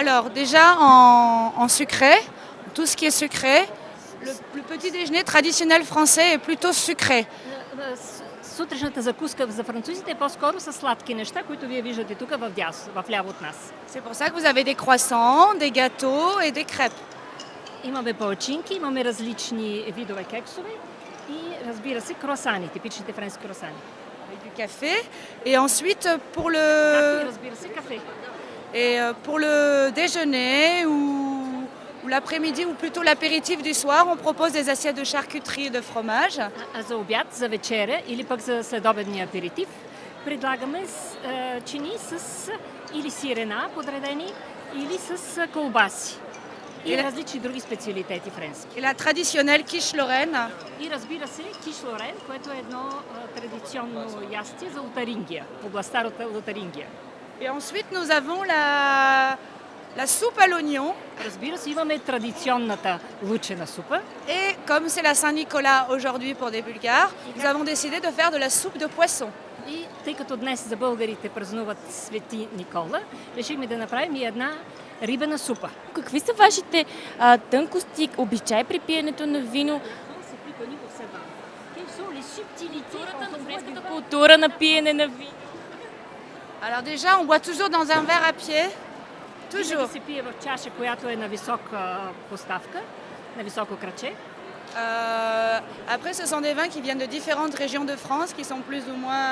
Alors déjà en sucré, tout ce qui est sucré, le petit déjeuner traditionnel français est plutôt sucré. Сутрешната закуска за французите е по-скоро с сладки неща, които вие виждате тук в ляво от нас. C'est pour ça que vous avez des croissants, des gâteaux et des crêpes. Имаме палачинки, имаме различни видове кексове и разбира се круасани, типичните френски круасани. Avec du café. Et ensuite, Както и разбира се кафе. pour le déjeuner ou l'après-midi ou plutôt l'apéritif du soir, on propose des assiettes de charcuterie et de fromage. А за обяд, за вечеря или пък за следобедния аперитив предлагаме чини с или сирена подредени, или с колбаси. И различни други специалитети френски. Et la traditionnelle quiche Lorraine. И разбира се, киш Лорен, което е едно традиционно ястие за Лотарингия, областта Лотарингия. Et ensuite, nous avons la soupe à l'oignon. Разбира се, имаме традиционната лучена супа. Et comme c'est la Saint-Nicolas aujourd'hui pour des Bulgares, nous avons décidé de faire de la soupe de poisson. И тъй като днес за българите празнуват Свети Никола, решихме да направим и една рибена супа. Какви са вашите тънкости, обичаи при пиенето на вино? Френската култура на пиене на вино. Alors déjà, on boit toujours dans un verre à pied. Винаги Toujours. се пие в чаша, която е на висока поставка, на високо краче. Après, ce sont des vins qui viennent de différentes régions de France, qui sont plus ou moins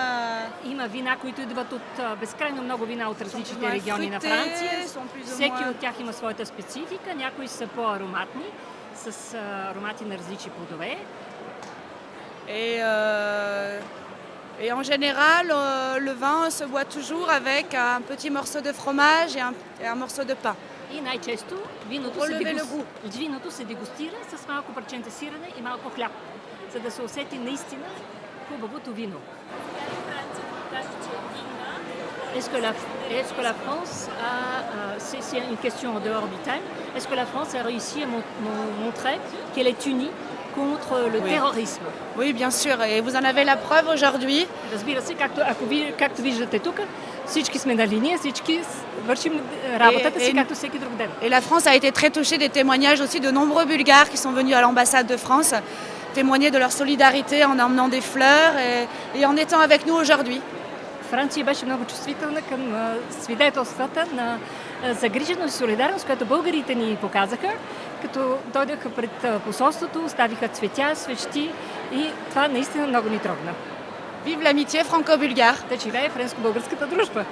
Има вина, които идват от безкрайно много вина от различните региони на fruités, Франция. sont plus ou Всеки moins... от тях има своята специфика. Някои са по-ароматни, с аромати на различни плодове. Et en général, le vin se boit toujours avec un petit morceau de fromage et un morceau de pain. И най-често виното се дегустира с малко парченце сирене и малко хляб, за да се усети наистина хубавото вино. Est-ce que la France a, c'est une question en dehors du thème, est-ce que la France a réussi à montrer qu'elle est unie contre le terrorisme? Oui, bien sûr, et vous en avez la preuve aujourd'hui. Разбира се, както виждате тук, всички сме на линия, всички вършим работата си както всеки друг ден. Et la France a été très touchée des témoignages aussi de nombreux Bulgares qui sont venus à l'ambassade de France témoigner de leur solidarité en emmenant des fleurs et en étant avec nous aujourd'hui. Франция беше много чувствителна към свидетелствата на загриженост и солидарност, която българите ни показаха, като дойдаха пред посолството, оставиха цветя, свещи и това наистина много ни трогна. Vive l'amitié franco-bulgare! Да живее френско-българската дружба!